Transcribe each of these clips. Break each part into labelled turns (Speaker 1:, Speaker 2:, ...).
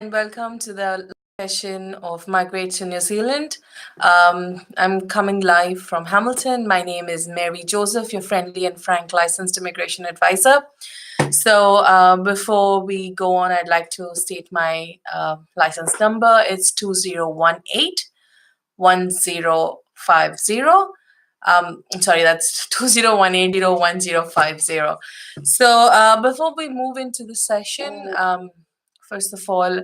Speaker 1: and welcome to the session of Migrate to New Zealand. I'm coming live from Hamilton. My name is Mary Joseph, your friendly and frank licensed immigration advisor. So, before we go on, I'd like to state my license number. It's 2018-1050. I'm sorry, that's 2018-1050. So, before we move into the session, first of all,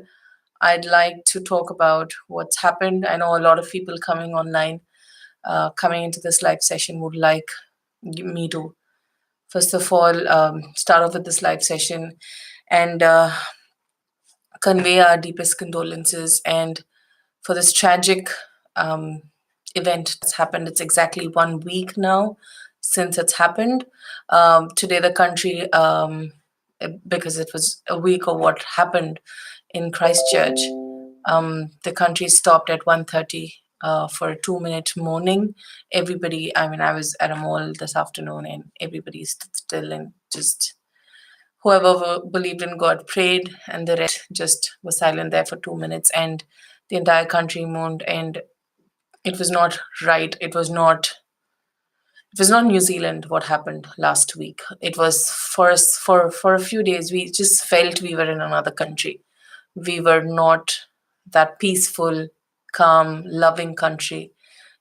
Speaker 1: I'd like to talk about what's happened. I know a lot of people coming online, coming into this live session would like me to, first of all, start off with this live session and convey our deepest condolences and for this tragic event that's happened. It's exactly 1 week now since it's happened. Today, the country, because it was a week of what happened in Christchurch, the country stopped at 1:30 for a 2-minute mourning. Everybody, I mean, I was at a mall this afternoon and everybody stood still and just whoever believed in God prayed, and the rest just was silent there for 2 minutes. And the entire country mourned, and it was not right. It was not. It was not New Zealand what happened last week. It was for us for a few days. We just felt we were in another country. We were not that peaceful, calm, loving country.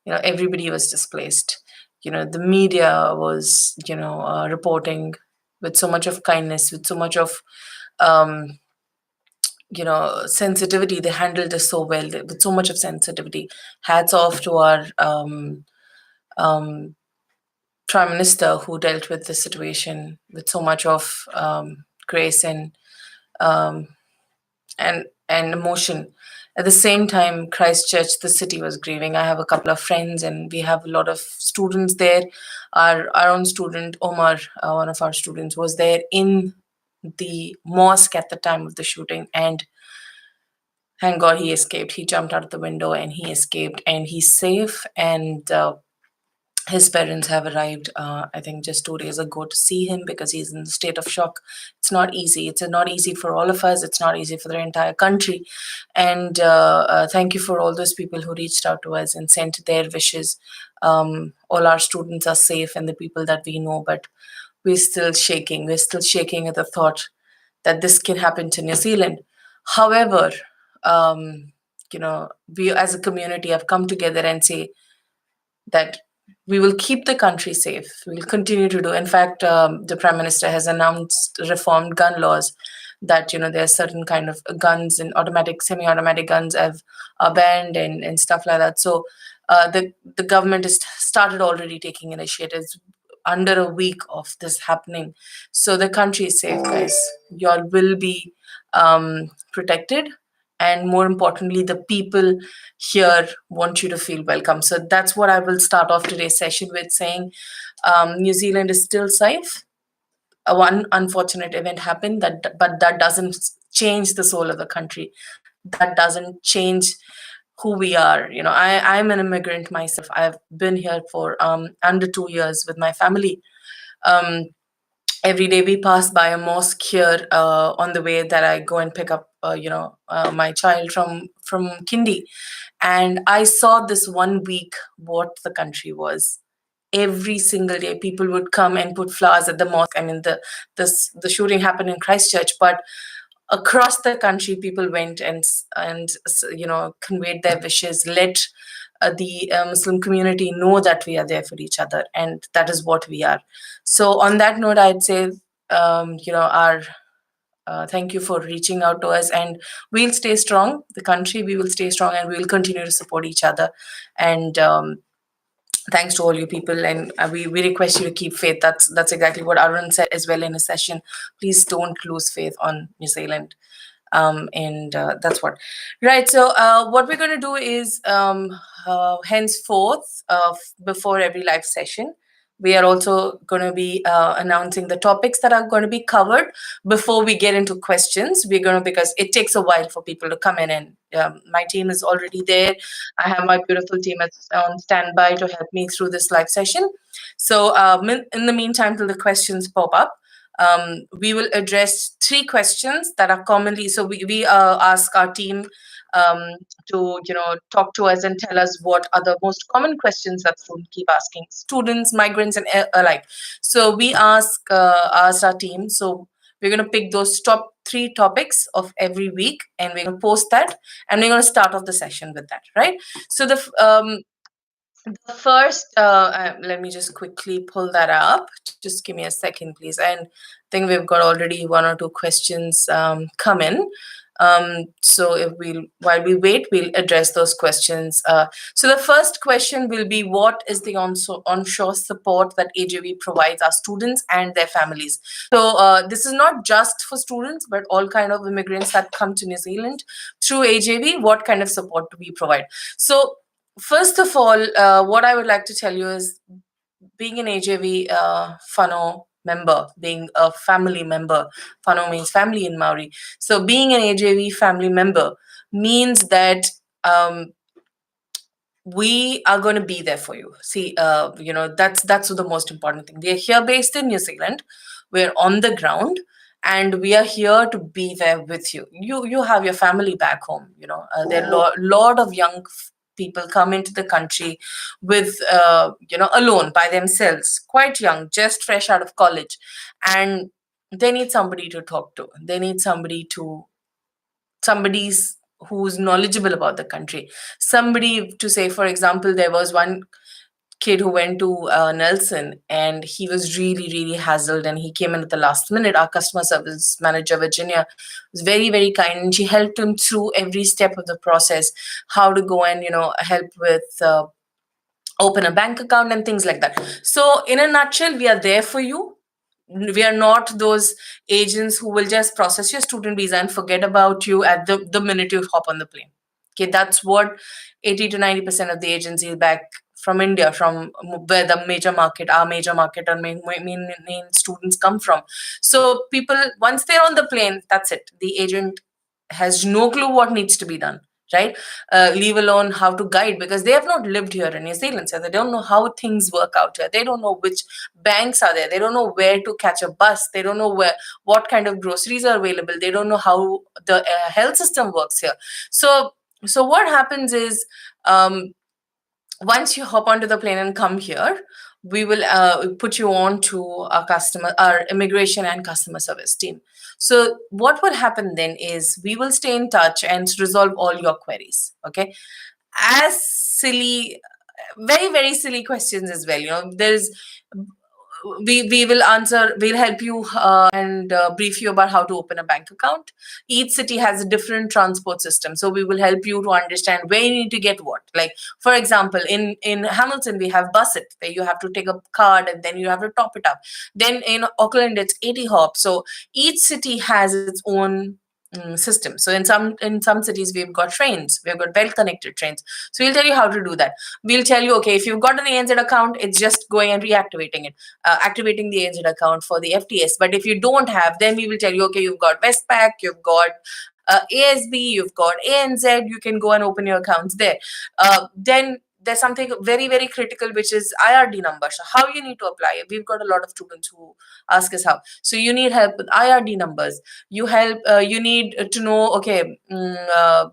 Speaker 1: Everybody was displaced. The media was, reporting with so much of kindness, with so much of um, sensitivity. They handled this so well, with so much of sensitivity. Hats off to our um, prime minister who dealt with the situation with so much of grace um, and emotion. At the same time, Christchurch, the city was grieving. I have a couple of friends, and we have a lot of students there. Our own student Omar, one of our students, was there in the mosque at the time of the shooting, and thank God he escaped. He jumped out of the window and he escaped, and he's safe. And his parents have arrived, I think, just 2 days ago to see him because he's in a state of shock. It's not easy. It's not easy for all of us. It's not easy for the entire country. And thank you for all those people who reached out to us and sent their wishes. All our students are safe and the people that we know, but we're still shaking. We're still shaking at the thought that this can happen to New Zealand. However, um, we as a community have come together and say that we will keep the country safe. We will continue to do. In fact, the Prime Minister has announced reformed gun laws that, there are certain kind of guns and automatic, semi-automatic guns are banned and stuff like that. So the government has started already taking initiatives under a week of this happening. So the country is safe, guys. You all will be protected, and more importantly, the people here want you to feel welcome. So that's what I will start off today's session with, saying New Zealand is still safe. One unfortunate event happened, but that doesn't change the soul of the country. That doesn't change who we are. I'm an immigrant myself. I've been here for under 2 years with my family. Um, every day we pass by a mosque here on the way that I go and pick up, my child from Kindi, and I saw this 1 week what the country was. Every single day, people would come and put flowers at the mosque. I mean, the shooting happened in Christchurch, but across the country, people went and conveyed their wishes, let the Muslim community know that we are there for each other, and that is what we are. So, on that note, I'd say, our thank you for reaching out to us, and we'll stay strong. The country, we will stay strong, and we will continue to support each other. And thanks to all you people, and we request you to keep faith. That's exactly what Arun said as well in a session. Please don't lose faith on New Zealand. And that's what. Right. So what we're going to do is henceforth, before every live session, we are also going to be announcing the topics that are going to be covered before we get into questions. We're going to, because it takes a while for people to come in, and my team is already there. I have my beautiful team on standby to help me through this live session. So in the meantime, till the questions pop up, We will address three questions that are commonly. So we ask our team to talk to us and tell us what are the most common questions that students keep asking, students, migrants, and alike. So we ask our team. So we're going to pick those top three topics of every week, and we're going to post that, and we're going to start off the session with that, right? So the first, let me just quickly pull that up. Just give me a second, please. And I think we've got already one or two questions come in. So while we wait, we'll address those questions. So the first question will be, what is the onshore support that AJV provides our students and their families? So this is not just for students, but all kind of immigrants that come to New Zealand through AJV. What kind of support do we provide? So first of all, what I would like to tell you is, being an AJV Whānau member, being a family member, Whānau means family in Maori. So being an AJV family member means that we are going to be there for you. See, that's the most important thing. We are here based in New Zealand. We're on the ground, and we are here to be there with you. You have your family back home. There are lot of young people come into the country with alone by themselves, quite young, just fresh out of college, and they need somebody to talk to. They need somebody's who's knowledgeable about the country, somebody to say. For example, there was one kid who went to Nelson, and he was really, really hassled, and he came in at the last minute. Our customer service manager, Virginia, was very, very kind, and she helped him through every step of the process, how to go and help with open a bank account and things like that. So in a nutshell, we are there for you. We are not those agents who will just process your student visa and forget about you at the minute you hop on the plane. Okay, that's what 80 to 90% of the agencies back from India, from where the major market, our major market, and main students come from. So people, once they're on the plane, that's it. The agent has no clue what needs to be done, right? Leave alone how to guide, because they have not lived here in New Zealand, so they don't know how things work out here. They don't know which banks are there. They don't know where to catch a bus. They don't know what kind of groceries are available. They don't know how the health system works here. So what happens is, once you hop onto the plane and come here, we will put you on to our immigration and customer service team. So what will happen then is, we will stay in touch and resolve all your queries. Okay, as silly, very, very silly questions as well. There's we will answer, we'll help you and brief you about how to open a bank account. Each city has a different transport system, so we will help you to understand where you need to get what. Like, for example, in Hamilton, we have Busit, where you have to take a card and then you have to top it up. Then in Auckland, it's 80 hop. So each city has its own system. So in some cities, we've got trains, we've got well connected trains. So we'll tell you how to do that. We'll tell you, okay, if you've got an ANZ account, it's just going and reactivating it, activating the ANZ account for the FTS. But if you don't have, then we will tell you, okay, you've got Westpac, you've got ASB, you've got ANZ, you can go and open your accounts there. Then there's something very, very critical, which is IRD number. So how you need to apply it. We've got a lot of students who ask us how. So you need help with IRD numbers. You need to know, okay,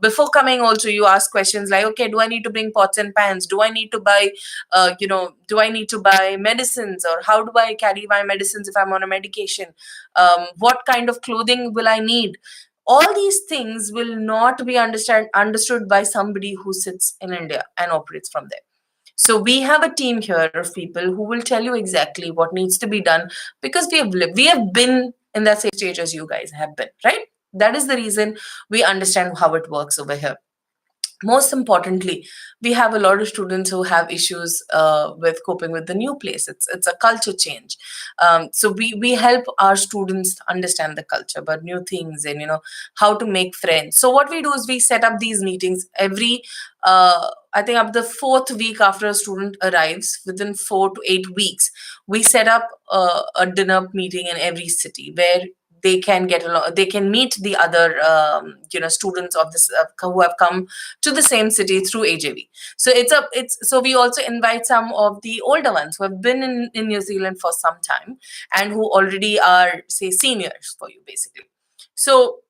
Speaker 1: before coming also, you ask questions like, okay, do I need to bring pots and pans? Do I need to buy, do I need to buy medicines? Or how do I carry my medicines if I'm on a medication? What kind of clothing will I need? All these things will not be understood by somebody who sits in India and operates from there. So we have a team here of people who will tell you exactly what needs to be done, because we have been in that same stage as you guys have been, right? That is the reason we understand how it works over here. Most importantly, we have a lot of students who have issues with coping with the new place. It's a culture change. So we help our students understand the culture, but new things, and how to make friends. So what we do is, we set up these meetings every I think up the fourth week after a student arrives. Within 4 to 8 weeks, we set up a dinner meeting in every city, where they can get along, they can meet the other students of this who have come to the same city through AJV. So it's so we also invite some of the older ones who have been in New Zealand for some time and who already are, say, seniors for you, basically. So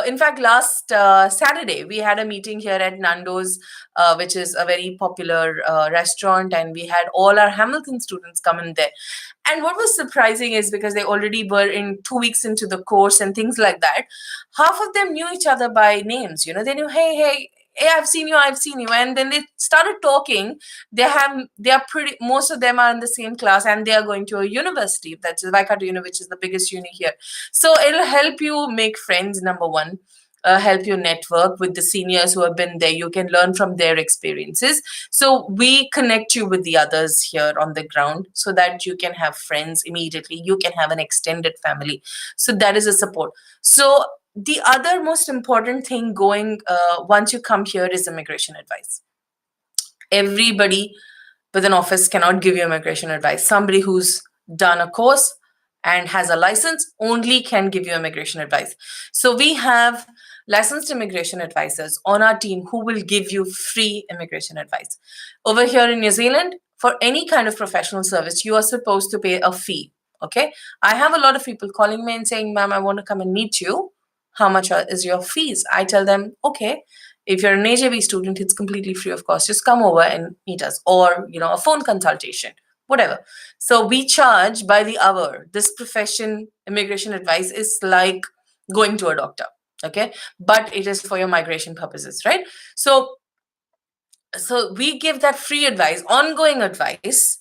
Speaker 1: in fact, last Saturday, we had a meeting here at Nando's, which is a very popular restaurant, and we had all our Hamilton students come in there. And what was surprising is, because they already were in 2 weeks into the course and things like that, half of them knew each other by names. They knew, hey, I've seen you. And then they started talking. They are pretty, most of them are in the same class, and they are going to a university. That's Waikato Uni, which is the biggest uni here. So it'll help you make friends, number one. Help you network with the seniors who have been there. You can learn from their experiences. So we connect you with the others here on the ground so that you can have friends immediately. You can have an extended family. So that is a support. So the other most important thing going once you come here is immigration advice. Everybody with an office cannot give you immigration advice. Somebody who's done a course and has a license only can give you immigration advice. So we have licensed immigration advisors on our team who will give you free immigration advice. Over here in New Zealand, for any kind of professional service, you are supposed to pay a fee. Okay. I have a lot of people calling me and saying, ma'am, I want to come and meet you. How much is your fees? I tell them, okay, if you're an AJV student, it's completely free of cost. Just come over and meet us, or a phone consultation, whatever. So we charge by the hour. This profession, immigration advice, is like going to a doctor, okay? But it is for your migration purposes, right? So we give that free advice, ongoing advice,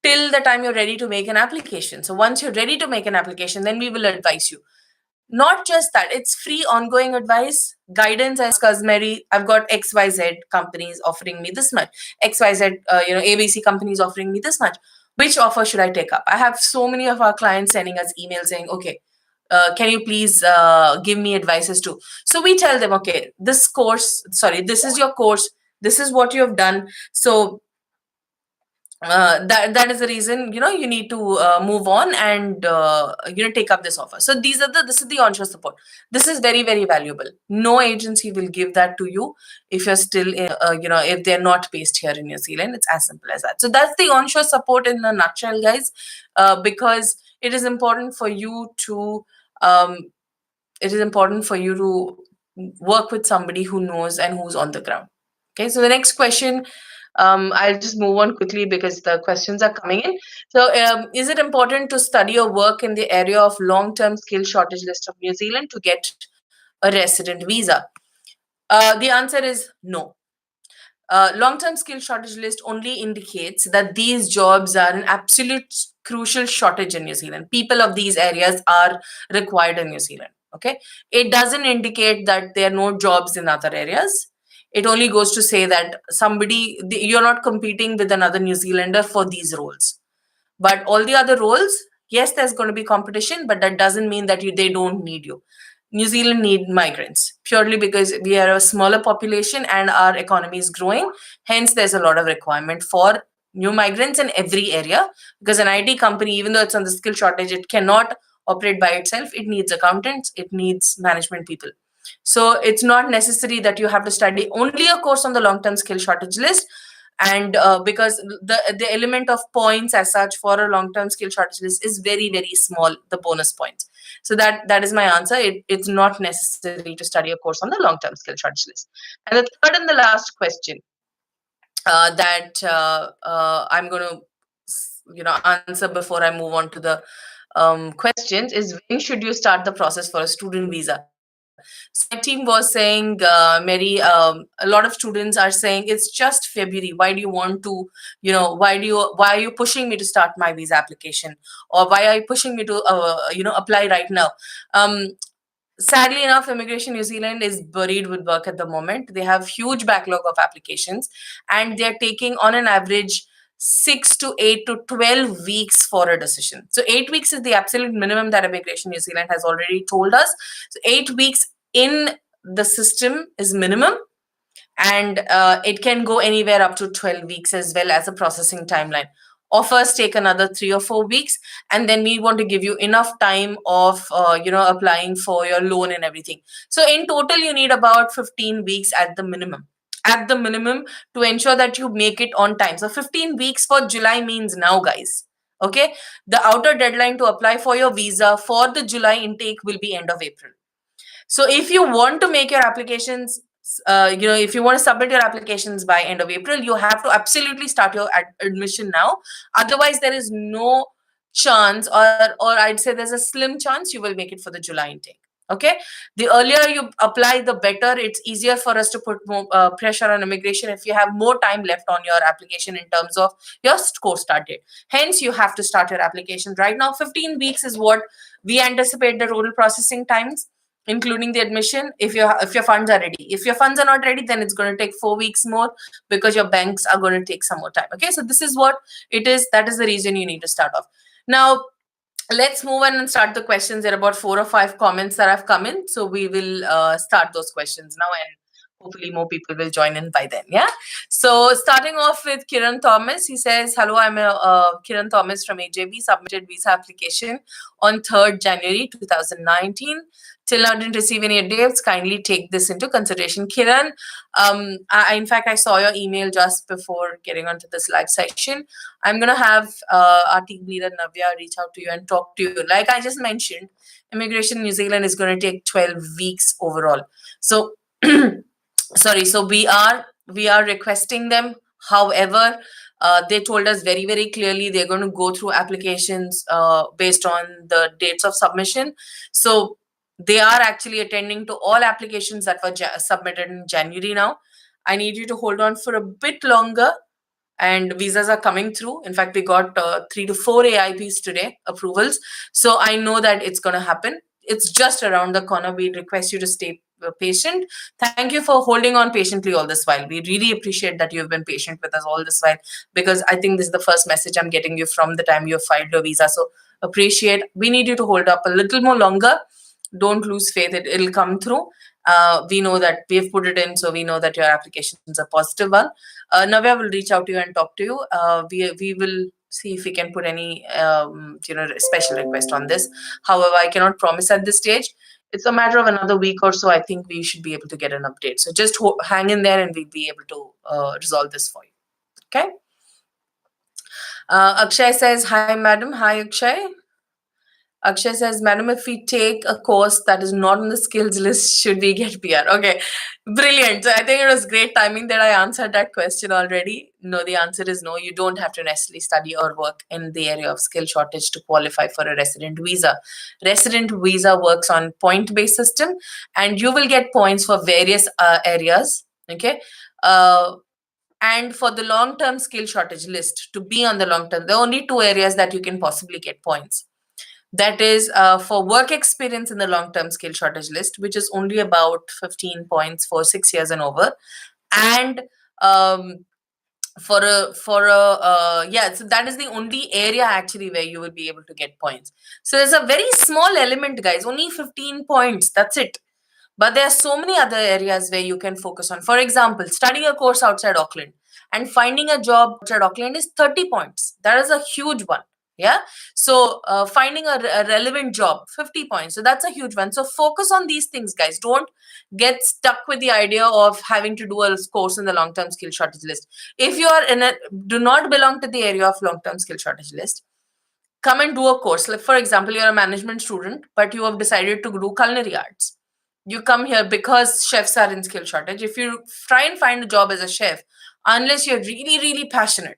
Speaker 1: till the time you're ready to make an application. So once you're ready to make an application, then we will advise you. Not just that, it's free ongoing advice, guidance as customary. I've got XYZ companies offering me this much, XYZ, ABC companies offering me this much. Which offer should I take up? I have so many of our clients sending us emails saying, okay, can you please give me advices too? So we tell them, okay, this is your course. This is what you have done. So that is the reason you need to move on and take up this offer. So this is the onshore support. This is very, very valuable. No agency will give that to you if you're still if they're not based here in New Zealand. It's as simple as that. So that's the onshore support in a nutshell, guys, because it is important for you to work with somebody who knows and who's on the ground. Okay, so the next question, I'll just move on quickly because the questions are coming in. So is it important to study or work in the area of long-term skill shortage list of New Zealand to get a resident visa? The answer is no. Long-term skill shortage list only indicates that these jobs are an absolute crucial shortage in New Zealand. People of these areas are required in New Zealand. Okay, it doesn't indicate that there are no jobs in other areas. It only goes to say that you're not competing with another New Zealander for these roles. But all the other roles, yes, there's going to be competition, but that doesn't mean that they don't need you. New Zealand need migrants purely because we are a smaller population and our economy is growing. Hence, there's a lot of requirement for new migrants in every area, because an IT company, even though it's on the skill shortage, it cannot operate by itself. It needs accountants, it needs management people. So it's not necessary that you have to study only a course on the long-term skill shortage list. And because the element of points as such for a long-term skill shortage list is very, very small, the bonus points. So that is my answer. It's not necessary to study a course on the long-term skill shortage list. And the third and the last question that I'm going to answer before I move on to the questions is, when should you start the process for a student visa? So my team was saying, Mary, a lot of students are saying it's just February. Why do you want to, why are you pushing me to start my visa application, or why are you pushing me to, apply right now? Sadly enough, Immigration New Zealand is buried with work at the moment. They have huge backlog of applications, and they're taking on an average 6 to 8 to 12 weeks for a decision. So 8 weeks is the absolute minimum that Immigration New Zealand has already told us. So 8 weeks in the system is minimum, and it can go anywhere up to 12 weeks as well as a processing timeline. offers take another 3 or 4 weeks, and then we want to give you enough time of applying for your loan and everything. So in total you need about 15 weeks at the minimum, to ensure that you make it on time. So 15 weeks for July means now, guys. Okay, the outer deadline to apply for your visa for the July intake will be end of April. So if you want to make your applications, if you want to submit your applications by end of April, you have to absolutely start your admission now. Otherwise, there is no chance, or I'd say there's a slim chance you will make it for the July intake. Okay, the earlier you apply, the better. It's easier for us to put more pressure on immigration if you have more time left on your application in terms of your course start date. Hence, you have to start your application right now. 15 weeks is what we anticipate the total processing times, including the admission, if your funds are ready. If your funds are not ready, then it's going to take 4 weeks more, because your banks are going to take some more time. Okay, so this is what it is. That is the reason you need to start off. Now let's move on and start the questions. There are about 4 or 5 comments that have come in, so we will start those questions now, and hopefully more people will join in by then. Yeah, so starting off with Kiran Thomas. He says, hello, I'm Kiran Thomas from AJB, submitted visa application on 3rd January 2019. Till now didn't receive any updates. Kindly take this into consideration. Kiran, in fact, I saw your email just before getting onto this live session. I'm going to have our team leader Navya reach out to you and talk to you. Like I just mentioned, immigration in New Zealand is going to take 12 weeks overall. So sorry, so we are requesting them. However, they told us very, very clearly they're going to go through applications based on the dates of submission. So they are actually attending to all applications that were submitted in January now. I need you to hold on for a bit longer, and visas are coming through. In fact, we got 3 to 4 AIPs today, approvals. So I know that it's going to happen. It's just around the corner. We request you to stay patient. Thank you for holding on patiently all this while. We really appreciate that you've been patient with us all this while, because I think this is the first message I'm getting you from the time you filed your visa. So appreciate. We need you to hold up a little more longer. Don't lose faith. It'll come through. We know that we've put it in, so we know that your application is a positive one. Navya will reach out to you and talk to you. We will see if we can put any special request on this. However, I cannot promise at this stage. It's a matter of another week or so. I think we should be able to get an update. So just hang in there, and we'll be able to resolve this for you. Okay. Akshay says, hi, madam. Hi, Akshay. Akshay says, madam, if we take a course that is not on the skills list, should we get PR? Okay, brilliant. So I think it was great timing that I answered that question already. No, the answer is no. You don't have to necessarily study or work in the area of skill shortage to qualify for a resident visa. Resident visa works on point-based system, and you will get points for various areas. Okay. And for the long-term skill shortage list, to be on the long-term, there are only 2 areas that you can possibly get points. That is for work experience in the long-term skill shortage list, which is only about 15 points for 6 years and over. And so that is the only area actually where you will be able to get points. So there's a very small element, guys, only 15 points. That's it. But there are so many other areas where you can focus on. For example, studying a course outside Auckland and finding a job outside Auckland is 30 points. That is a huge one. Yeah. So finding a relevant job, 50 points. So that's a huge one. So focus on these things, guys. Don't get stuck with the idea of having to do a course in the long-term skill shortage list. If you are do not belong to the area of long-term skill shortage list, come and do a course. Like, for example, you're a management student, but you have decided to do culinary arts. You come here because chefs are in skill shortage. If you try and find a job as a chef, unless you're really, really passionate,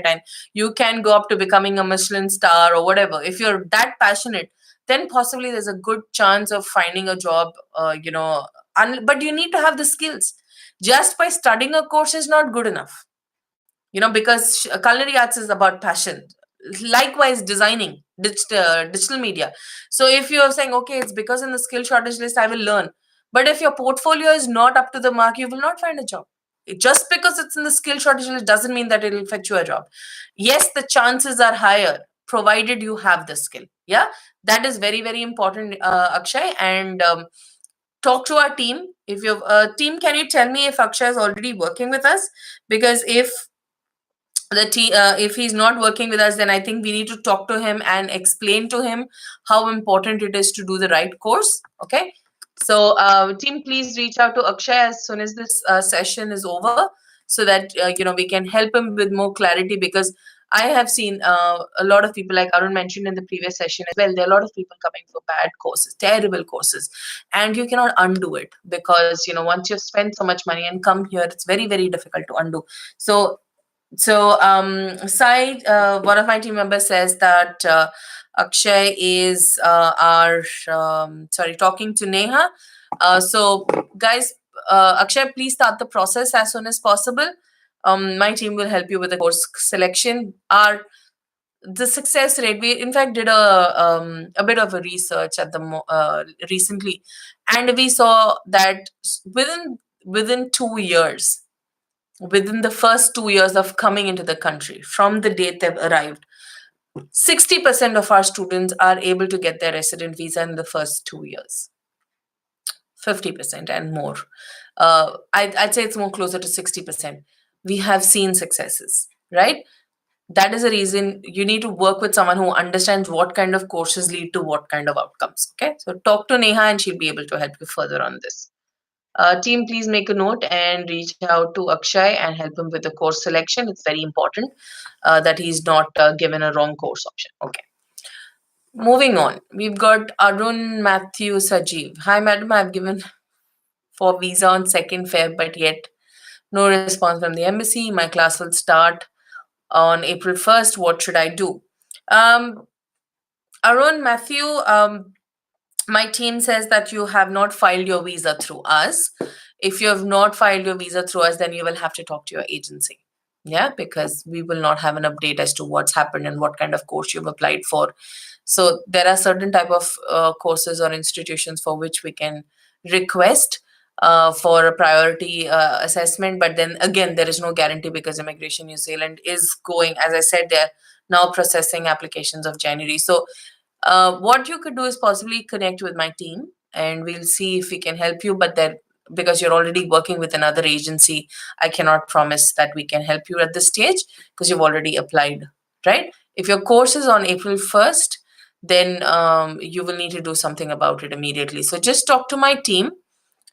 Speaker 1: and you can go up to becoming a Michelin star or whatever, if you're that passionate, then possibly there's a good chance of finding a job, but you need to have the skills. Just by studying a course is not good enough, because culinary arts is about passion. Likewise, designing, digital media. So if you're saying, okay, it's because in the skill shortage list, I will learn. But if your portfolio is not up to the mark, you will not find a job. Just because it's in the skill shortage list doesn't mean that it will fetch you a job. Yes, the chances are higher, provided you have the skill. Yeah, that is very, very important, Akshay. And talk to our team. If you've team, can you tell me if Akshay is already working with us? Because if if he's not working with us, then I think we need to talk to him and explain to him how important it is to do the right course. Okay. So team, please reach out to Akshay as soon as this session is over, so that we can help him with more clarity, because I have seen a lot of people, like Arun mentioned in the previous session as well. There are a lot of people coming for bad courses, terrible courses, and you cannot undo it, because once you've spent so much money and come here, it's very, very difficult to undo. So Sai, one of my team members, says that Akshay is talking to Neha. So guys, Akshay, please start the process as soon as possible. My team will help you with the course selection. The success rate, we in fact did a bit of a research at recently, and we saw that within 2 years, within the first 2 years of coming into the country, from the date they've arrived, 60% of our students are able to get their resident visa in the first 2 years. 50% and more. I'd say it's more closer to 60%. We have seen successes, right? That is the reason you need to work with someone who understands what kind of courses lead to what kind of outcomes. Okay, so talk to Neha and she'll be able to help you further on this. Team, please make a note and reach out to Akshay and help him with the course selection. It's very important that he's not given a wrong course option. Okay. Moving on, we've got Arun Matthew Sajeev. Hi, madam. I've given for visa on 2nd Feb, but yet no response from the embassy. My class will start on April 1st. What should I do? Arun Matthew, my team says that you have not filed your visa through us. If you have not filed your visa through us, then you will have to talk to your agency. Yeah, because we will not have an update as to what's happened and what kind of course you've applied for. So there are certain type of courses or institutions for which we can request for a priority assessment. But then again, there is no guarantee, because Immigration New Zealand is going, as I said, they're now processing applications of January. So what you could do is possibly connect with my team and we'll see if we can help you. But then, because you're already working with another agency, I cannot promise that we can help you at this stage, because you've already applied, right? If your course is on April 1st, then you will need to do something about it immediately. So just talk to my team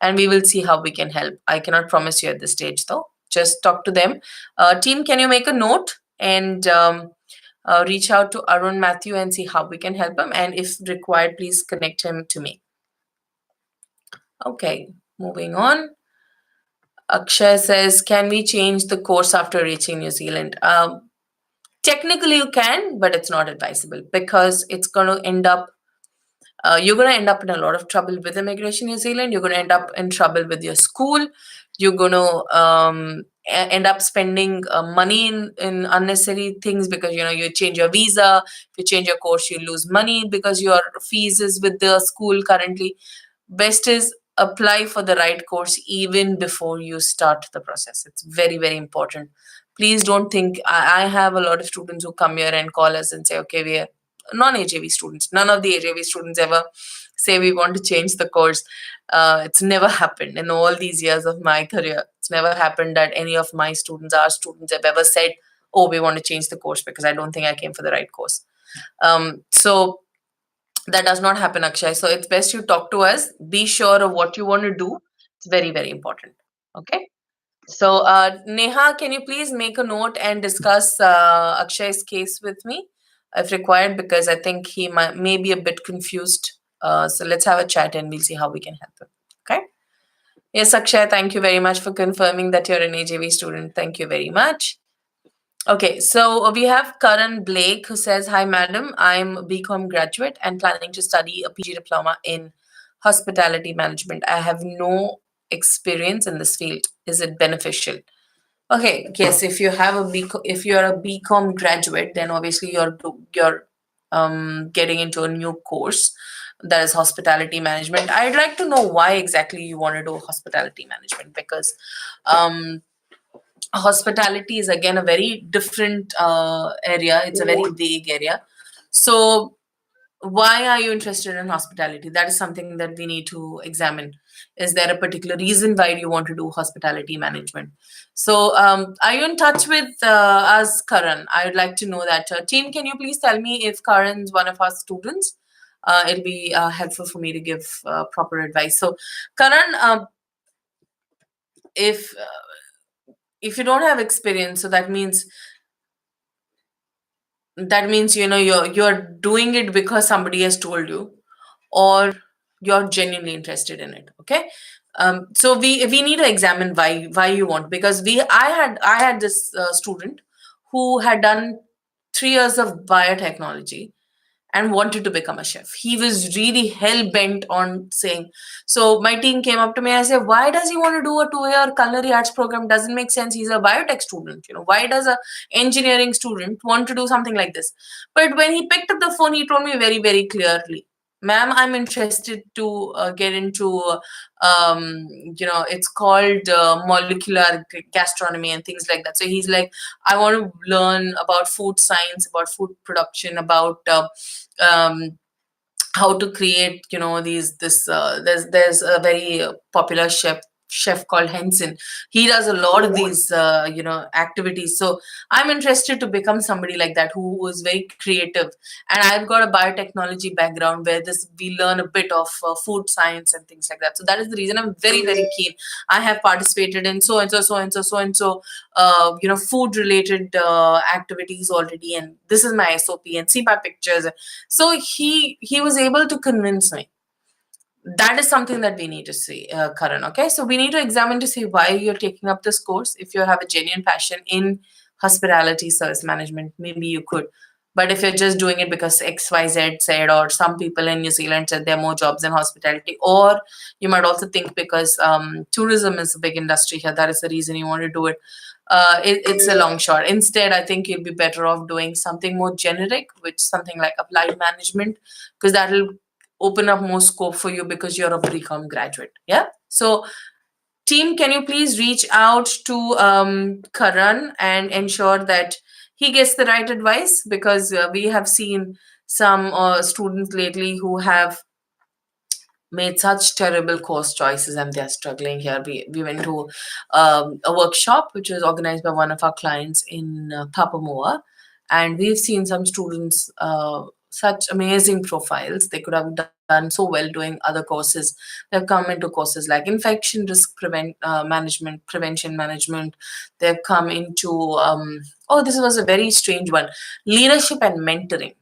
Speaker 1: and we will see how we can help. I cannot promise you at this stage, though. Just talk to them. Team, can you make a note and reach out to Arun Matthew and see how we can help him, and if required, please connect him to me. Okay, moving on. Akshay says, can we change the course after reaching New Zealand? Technically you can, but it's not advisable, because it's going to end up you're going to end up in a lot of trouble with Immigration New Zealand. You're going to end up in trouble with your school. You're going to end up spending money in unnecessary things, because you change your visa. If you change your course, you lose money because your fees is with the school currently. Best is apply for the right course even before you start the process. It's very, very important. Please don't think, I have a lot of students who come here and call us and say, okay, we are non-AJV students. None of the AJV students ever say we want to change the course. It's never happened in all these years of my career. It's never happened that any of my students, our students, have ever said, oh, we want to change the course because I don't think I came for the right course. So that does not happen, Akshay. So it's best you talk to us. Be sure of what you want to do. It's very, very important. Okay. So Neha, can you please make a note and discuss Akshay's case with me if required, because I think he may be a bit confused. So let's have a chat and we'll see how we can help him. Okay. Yes, Akshay, thank you very much for confirming that you're an AJV student. Thank you very much. Okay, so we have Karan Blake, who says, hi, madam. I'm a BCom graduate and planning to study a PG diploma in hospitality management. I have no experience in this field. Is it beneficial? Okay, yes. If you have if you're a BCom graduate, then obviously you're getting into a new course that is hospitality management. I'd like to know why exactly you want to do hospitality management, because hospitality is again a very different area. It's a very big area. So why are you interested in hospitality? That is something that we need to examine. Is there a particular reason why you want to do hospitality management? So, are you in touch with us, Karan? I would like to know that. Team, can you please tell me if Karan's one of our students? It'll be helpful for me to give proper advice. So, Karan, if if you don't have experience, so that means you're doing it because somebody has told you, or you're genuinely interested in it. Okay. So we need to examine why you want, because I had this student who had done 3 years of biotechnology and wanted to become a chef. He was really hell bent on saying. So my team came up to me and said, "Why does he want to do a 2-year culinary arts program? Doesn't make sense. He's a biotech student. Why does a engineering student want to do something like this?" But when he picked up the phone, he told me very, very clearly, "Ma'am, I'm interested to get into, it's called molecular gastronomy and things like that." So he's like, "I want to learn about food science, about food production, about um, how to create, these this there's a very popular chef called Henson. He does a lot of these activities. So I'm interested to become somebody like that, who is very creative. And I've got a biotechnology background where this we learn a bit of food science and things like that. So that is the reason I'm very, very keen. I have participated in so and so, so and so, so and so, food related activities already, and this is my SOP, and see my pictures." So he was able to convince me. That is something that we need to see, Karan. Okay, so we need to examine to see why you're taking up this course. If you have a genuine passion in hospitality service management, maybe you could. But if you're just doing it because XYZ said, or some people in New Zealand said there are more jobs in hospitality, or you might also think because tourism is a big industry here, that is the reason you want to do it. It's a long shot. Instead, I think you'll be better off doing something more generic, which something like applied management, because that'll open up more scope for you because you're a pre-com graduate. Yeah. So, team, can you please reach out to Karan and ensure that he gets the right advice? Because we have seen some students lately who have made such terrible course choices and they're struggling here. We went to a workshop which was organized by one of our clients in Papamoa, and we've seen some students, such amazing profiles. They could have done so well doing other courses. They've come into courses like infection risk management, prevention management. They've come into, this was a very strange one, leadership and mentoring.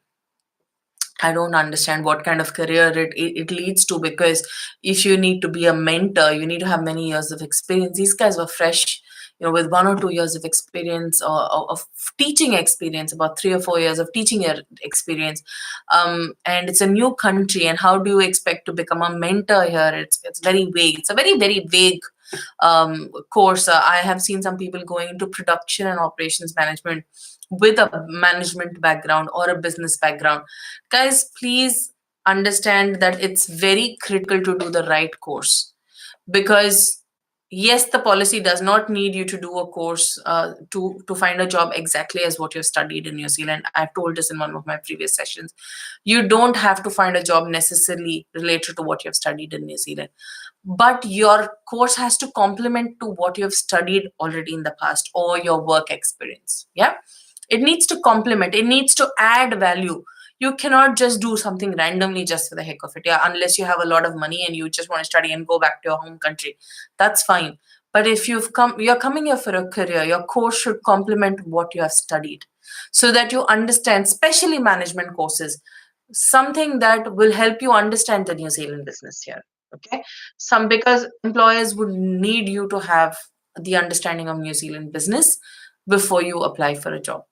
Speaker 1: I don't understand what kind of career it leads to, because if you need to be a mentor, you need to have many years of experience. These guys were fresh, with 1 or 2 years of experience, or of teaching experience, about 3 or 4 years of teaching experience. And it's a new country, and how do you expect to become a mentor here? It's very vague. It's a very, very vague course. I have seen some people going into production and operations management with a management background or a business background. Guys, please understand that it's very critical to do the right course, because yes, the policy does not need you to do a course to find a job exactly as what you've studied in New Zealand. I've told this in one of my previous sessions. You don't have to find a job necessarily related to what you've studied in New Zealand, but your course has to complement to what you have studied already in the past, or your work experience. Yeah, it needs to complement, it needs to add value. You cannot just do something randomly just for the heck of it. Yeah, unless you have a lot of money and you just want to study and go back to your home country, that's fine. But if you're coming here for a career, your course should complement what you have studied, so that you understand, especially management courses, something that will help you understand the New Zealand business here. Okay. Because employers would need you to have the understanding of New Zealand business before you apply for a job.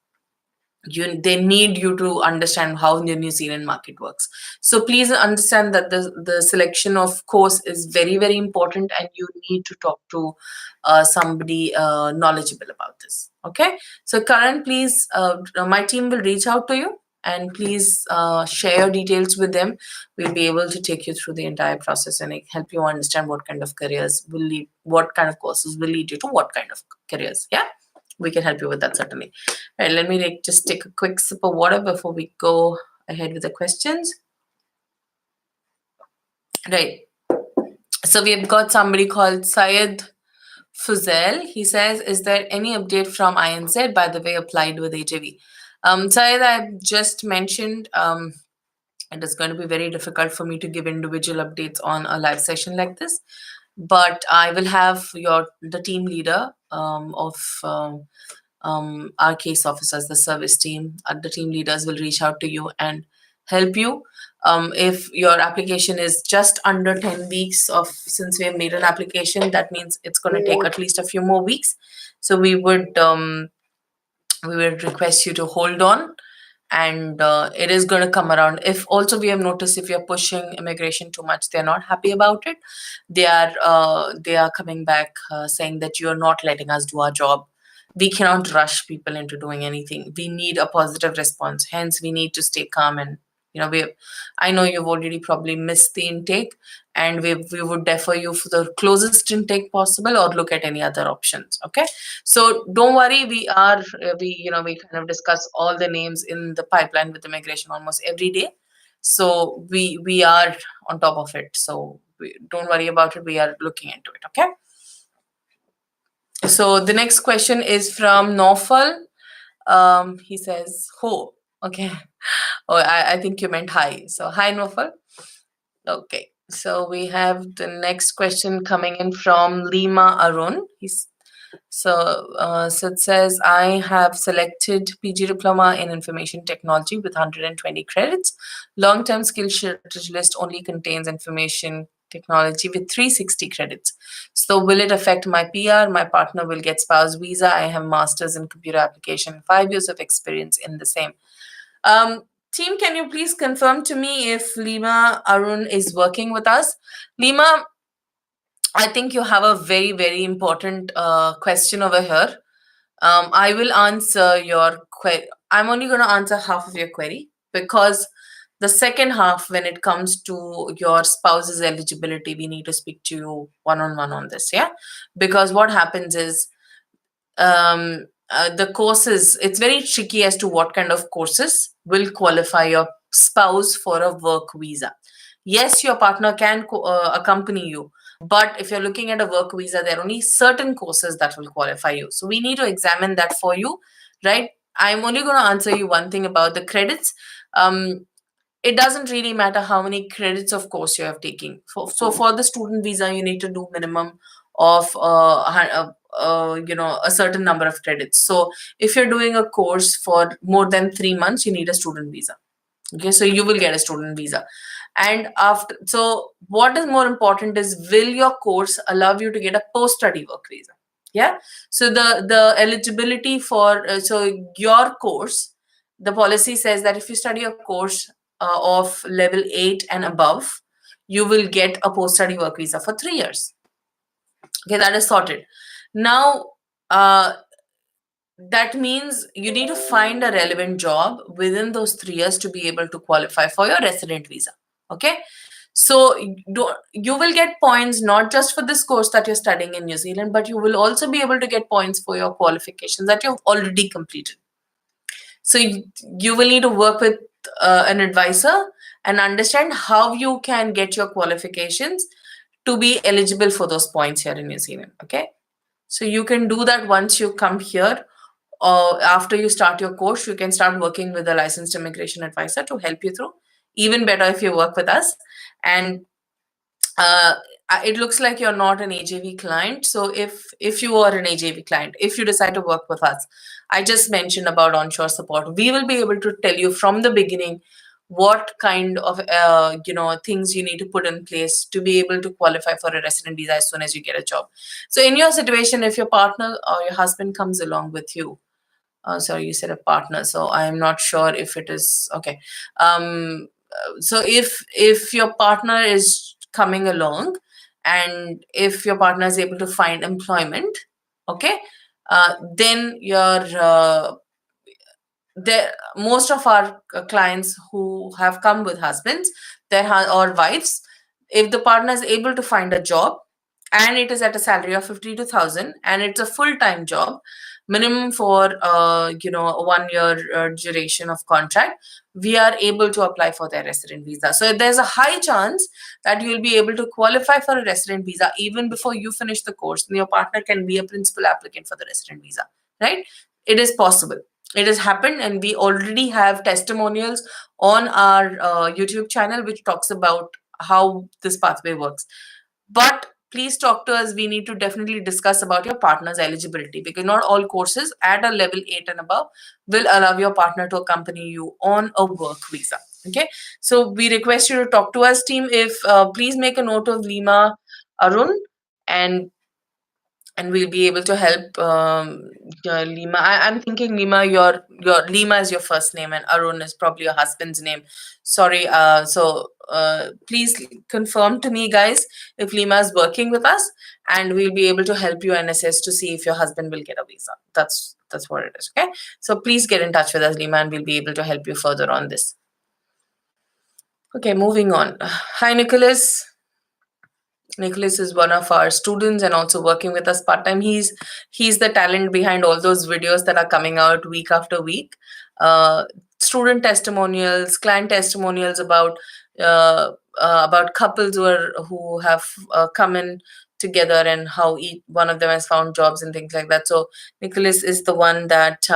Speaker 1: They need you to understand how the New Zealand market works. So please understand that the selection of course is very, very important, and you need to talk to somebody knowledgeable about this. Okay. So Karan, please, my team will reach out to you, and please share your details with them. We'll be able to take you through the entire process and help you understand what kind of careers will lead, what kind of courses will lead you to what kind of careers. Yeah, we can help you with that, certainly. All right, let me just take a quick sip of water before we go ahead with the questions. Right. So we've got somebody called Syed Fuzel. He says, is there any update from INZ, by the way, applied with AJV? Syed, I just mentioned it is going to be very difficult for me to give individual updates on a live session like this, but I will have the team leader of our case officers, the service team, the team leaders will reach out to you and help you. If your application is just under 10 weeks of since we have made an application, that means it's going to take at least a few more weeks. So we would request you to hold on, and it is going to come around. If also we have noticed, if you're pushing immigration too much, they're not happy about it. They are coming back saying that you're not letting us do our job. We cannot rush people into doing anything. We need a positive response, hence we need to stay calm. And I know you've already probably missed the intake, and we would defer you for the closest intake possible, or look at any other options. Okay, so don't worry. We kind of discuss all the names in the pipeline with immigration almost every day, so we are on top of it. So don't worry about it. We are looking into it. Okay. So the next question is from Naufal. He says, "Ho." Okay. Oh, I think you meant hi. So hi, Naufal. Okay. So we have the next question coming in from Lima Arun. So it says, I have selected PG Diploma in Information Technology with 120 credits. Long-term skill shortage list only contains information technology with 360 credits. So will it affect my PR? My partner will get spouse visa. I have master's in computer application, 5 years of experience in the same. Team, can you please confirm to me if Lima Arun is working with us? Lima, I think you have a very, very important question over here. I will answer your query. I'm only going to answer half of your query, because the second half, when it comes to your spouse's eligibility, we need to speak to you one-on-one on this. Yeah, because what happens is the courses, it's very tricky as to what kind of courses will qualify your spouse for a work visa. Yes, your partner can accompany you, but if you're looking at a work visa, there are only certain courses that will qualify you. So we need to examine that for you, right? I'm only going to answer you one thing about the credits. It doesn't really matter how many credits of course you have taken. So for the student visa, you need to do minimum of a certain number of credits. So if you're doing a course for more than 3 months, you need a student visa. Okay, so you will get a student visa. And after, so what is more important is, will your course allow you to get a post-study work visa? Yeah. So the eligibility for so your course, the policy says that if you study a course of level 8 and above, you will get a post-study work visa for 3 years. Okay, that is sorted. Now, that means you need to find a relevant job within those 3 years to be able to qualify for your resident visa. Okay, so you will get points not just for this course that you're studying in New Zealand, but you will also be able to get points for your qualifications that you've already completed. So you will need to work with an advisor and understand how you can get your qualifications to be eligible for those points here in New Zealand. Okay, so you can do that once you come here, or after you start your course. You can start working with a licensed immigration advisor to help you through. Even better if you work with us. And it looks like you're not an AJV client. So if you are an AJV client, if you decide to work with us, I just mentioned about onshore support. We will be able to tell you from the beginning what kind of things you need to put in place to be able to qualify for a resident visa as soon as you get a job. So in your situation, if your partner or your husband comes along with you, sorry, you said a partner, so I'm not sure if it is okay. So if your partner is coming along, and if your partner is able to find employment, okay, then most of our clients who have come with husbands, or wives, if the partner is able to find a job and it is at a salary of 52,000 and it's a full-time job, minimum for a 1 year duration of contract, we are able to apply for their resident visa. So there's a high chance that you'll be able to qualify for a resident visa even before you finish the course, and your partner can be a principal applicant for the resident visa, right? It is possible. It has happened, and we already have testimonials on our YouTube channel which talks about how this pathway works. But please talk to us. We need to definitely discuss about your partner's eligibility, because not all courses at a level 8 and above will allow your partner to accompany you on a work visa. Okay, so we request you to talk to us, team. If please make a note of Lima, Arun, and we'll be able to help Lima. I'm thinking Lima, your Lima is your first name, and Arun is probably your husband's name. Sorry. Please confirm to me, guys, if Lima is working with us, and we'll be able to help you and assess to see if your husband will get a visa. That's what it is. Okay. So please get in touch with us, Lima, and we'll be able to help you further on this. Okay, moving on. Hi, Nicholas. Nicholas is one of our students and also working with us part-time. He's the talent behind all those videos that are coming out week after week. Student testimonials, client testimonials about couples who have come in together and how each one of them has found jobs and things like that. So Nicholas is the one that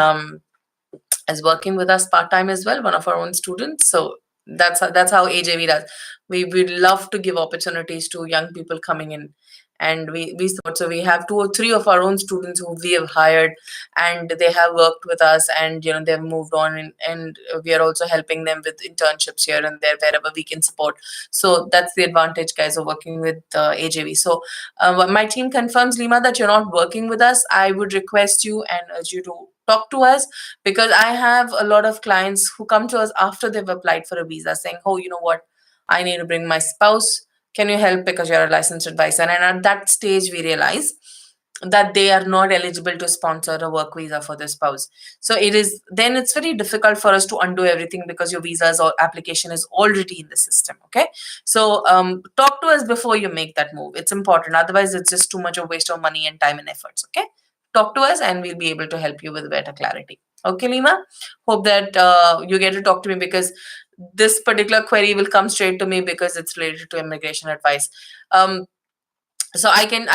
Speaker 1: is working with us part-time as well, one of our own students. So that's how AJV does. We love to give opportunities to young people coming in, and we thought, so we have 2 or 3 of our own students who we have hired, and they have worked with us, and they've moved on, and we are also helping them with internships here and there wherever we can support. So that's the advantage, guys, of working with AJV. So my team confirms, Lima, that you're not working with us. I would request you and urge you to talk to us, because I have a lot of clients who come to us after they've applied for a visa saying, oh, you know what, I need to bring my spouse. Can you help, because you're a licensed advisor? And at that stage, we realize that they are not eligible to sponsor a work visa for their spouse. So it's very difficult for us to undo everything, because your visa's or application is already in the system. Okay, so talk to us before you make that move. It's important. Otherwise, it's just too much of waste of money and time and efforts. Okay, talk to us and we'll be able to help you with better clarity. Okay, Lima, hope that you get to talk to me, because this particular query will come straight to me because it's related to immigration advice. So I can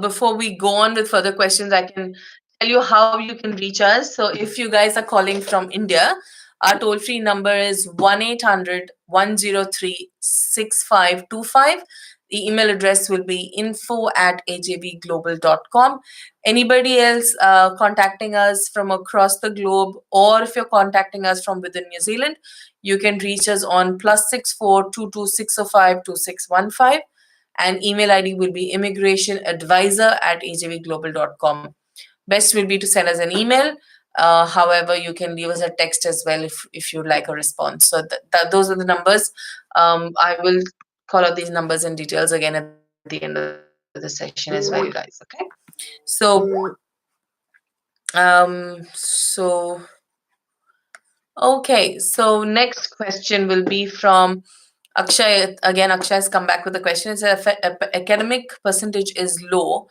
Speaker 1: before we go on with further questions, I can tell you how you can reach us. So if you guys are calling from India, our toll free number is 1-800-103-6525. The email address will be info@ajvglobal.com. Anybody else contacting us from across the globe, or if you're contacting us from within New Zealand, you can reach us on +64 22605 2615, and email ID will be immigrationadvisor@ajvglobal.com. Best will be to send us an email. However, you can leave us a text as well if you'd like a response. So those are the numbers. I will call out these numbers and details again at the end of the session as well, guys. Okay. So, so okay. So next question will be from Akshay. Again, Akshay has come back with a question. It's academic percentage is low.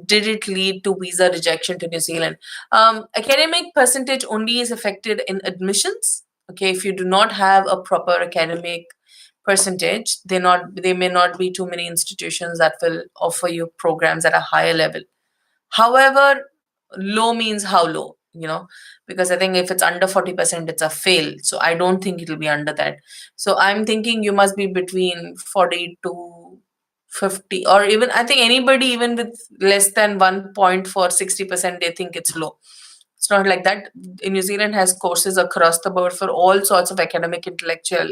Speaker 1: Did it lead to visa rejection to New Zealand? Academic percentage only is affected in admissions. Okay, if you do not have a proper academic percentage, they may not be too many institutions that will offer you programs at a higher level. However, low means how low, because I think if it's under 40%, it's a fail. So I don't think it'll be under that. So I'm thinking you must be between 40 to 50, or even I think anybody even with less than 1 point for 60%, they think it's low. It's not like that. New Zealand has courses across the board for all sorts of academic intellectual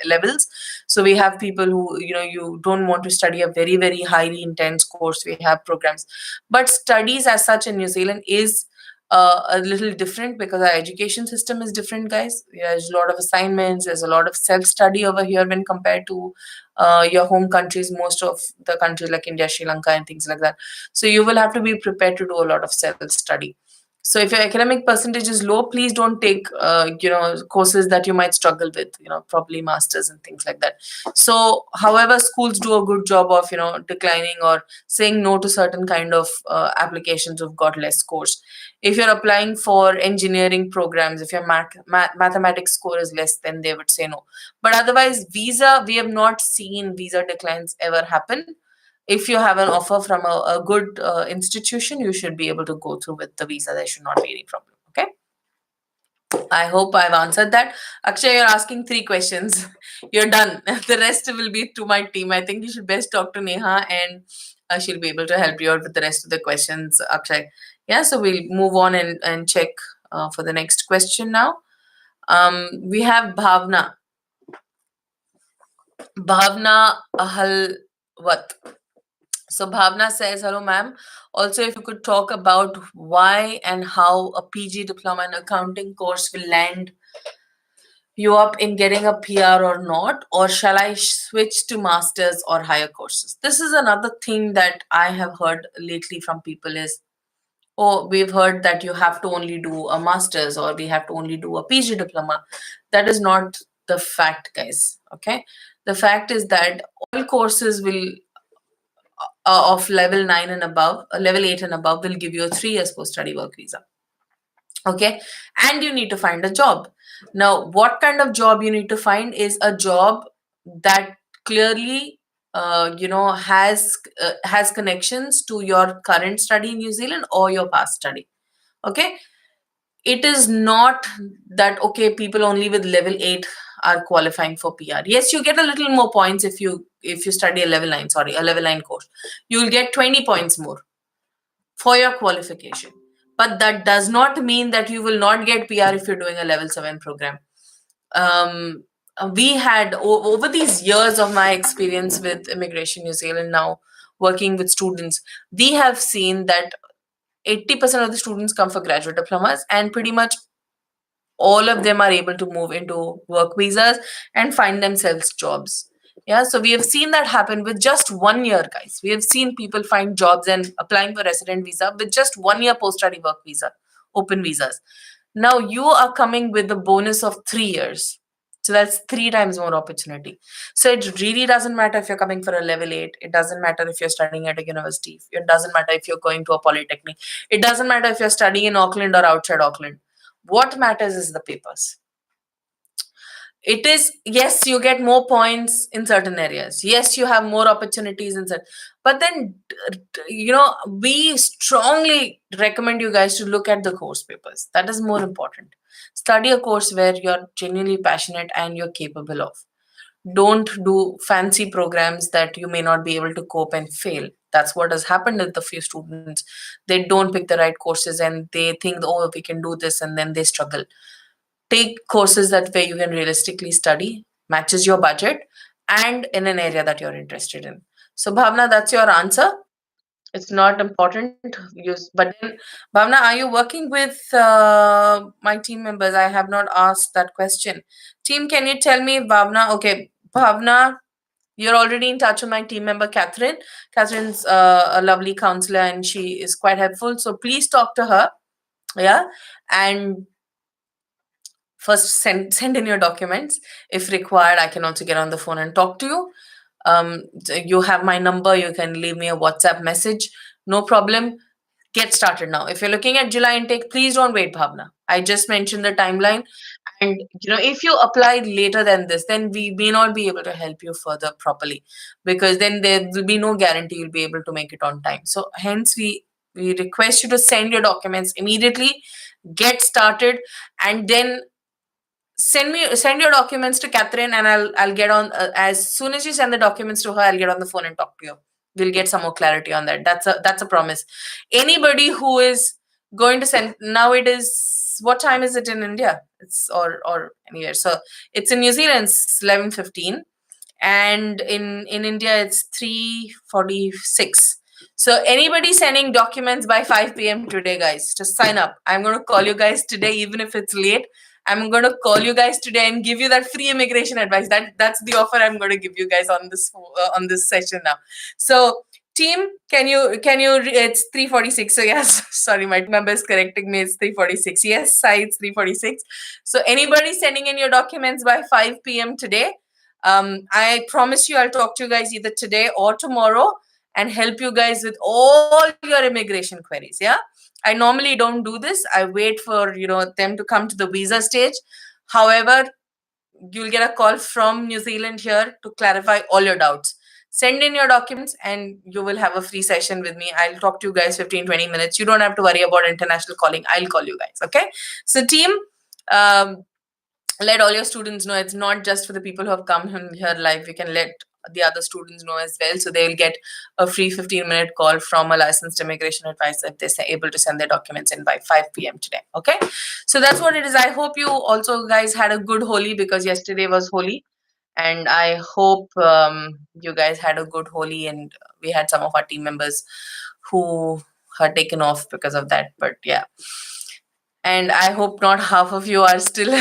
Speaker 1: levels. So we have people who, you don't want to study a very, very highly intense course. We have programs. But studies as such in New Zealand is a little different, because our education system is different, guys. There's a lot of assignments. There's a lot of self-study over here when compared to your home countries, most of the countries like India, Sri Lanka, and things like that. So you will have to be prepared to do a lot of self-study. So if your academic percentage is low, please don't take courses that you might struggle with, probably masters and things like that. So however, schools do a good job of declining or saying no to certain kind of applications who've got less scores. If you're applying for engineering programs, if your mathematics score is less, then they would say no. But otherwise, visa, we have not seen visa declines ever happen. If you have an offer from a good institution, you should be able to go through with the visa. There should not be any problem. Okay. I hope I've answered that. Akshay, you're asking 3 questions. You're done. The rest will be to my team. I think you should best talk to Neha, and she'll be able to help you out with the rest of the questions, Akshay. Yeah, so we'll move on and check for the next question now. We have Bhavna. Bhavna Ahalwat. So Bhavna says, hello, ma'am. Also, if you could talk about why and how a PG diploma in accounting course will land you up in getting a PR or not, or shall I switch to masters or higher courses? This is another thing that I have heard lately from people is, oh, we've heard that you have to only do a master's or we have to only do a PG diploma. That is not the fact, guys. Okay. The fact is that all courses will of level 9 and above, level 8 and above will give you a 3 years post study work visa. Okay. And you need to find a job. Now, what kind of job you need to find is a job that clearly has connections to your current study in New Zealand or your past study. Okay. It is not that okay, people only with level 8 are qualifying for PR. Yes, you get a little more points if you study a level 9, sorry, a level 9 course. You will get 20 points more for your qualification. But that does not mean that you will not get PR if you're doing a level 7 program. Um, we had over these years of my experience with Immigration New Zealand now, working with students, we have seen that 80% of the students come for graduate diplomas, and pretty much all of them are able to move into work visas and find themselves jobs. Yeah, so we have seen that happen with just 1 year, guys. We have seen people find jobs and applying for resident visa with just 1 year post study work visa, open visas. Now you are coming with the bonus of 3 years. So that's 3 times more opportunity. So it really doesn't matter if you're coming for a level 8. It doesn't matter if you're studying at a university. It doesn't matter if you're going to a polytechnic. It doesn't matter if you're studying in Auckland or outside Auckland. What matters is the papers. It is, yes, you get more points in certain areas. Yes, you have more opportunities in certain, but then we strongly recommend you guys to look at the course papers. That is more important. Study a course where you're genuinely passionate and you're capable of. Don't do fancy programs that you may not be able to cope and fail. That's what has happened with a few students. They don't pick the right courses and they think, oh, we can do this, and then they struggle. Take courses that where you can realistically study, matches your budget, and in an area that you're interested in. So Bhavna, that's your answer. It's not important. But then, Bhavna, are you working with my team members? I have not asked that question. Team, can you tell me, Bhavna? Okay, Bhavna, you're already in touch with my team member, Catherine. Catherine's a lovely counselor and she is quite helpful. So please talk to her. Yeah. And first send in your documents. If required, I can also get on the phone and talk to you. You have my number. You can leave me a WhatsApp message. No problem. Get started now. If you're looking at July intake, please don't wait, Bhavna. I just mentioned the timeline. And if you apply later than this, then we may not be able to help you further properly, because then there will be no guarantee you'll be able to make it on time. So hence we request you to send your documents immediately, get started, and then send your documents to Catherine, and I'll get on as soon as you send the documents to her. I'll get on the phone and talk to you. We'll get some more clarity on that. That's a promise. Anybody who is going to send now, it is, what time is it in India? It's or anywhere. So it's in New Zealand. It's 11:15, and in India it's 3:46. So anybody sending documents by 5 p.m. today, guys, just sign up. I'm going to call you guys today, even if it's late. I'm going to call you guys today and give you that free immigration advice. That's the offer I'm going to give you guys on this session now. So Team, it's 3:46. So yes, sorry, my member is correcting me. It's 3:46. Yes, Sai, it's 3:46. So anybody sending in your documents by 5 p.m. today, I promise you I'll talk to you guys either today or tomorrow and help you guys with all your immigration queries. Yeah. I normally don't do this. I wait for them to come to the visa stage. However, you'll get a call from New Zealand here to clarify all your doubts. Send in your documents and you will have a free session with me. I'll talk to you guys 15-20 minutes. You don't have to worry about international calling. I'll call you guys. Okay. So, team, um, let all your students know it's not just for the people who have come here live. You can let the other students know as well, so they will get a free 15-minute call from a licensed immigration advisor if they're able to send their documents in by 5 p.m. today. Okay, so that's what it is. I hope you also guys had a good Holi, because yesterday was Holi, and I hope you guys had a good Holi, and we had some of our team members who are taken off because of that. But yeah, and I hope not half of you are still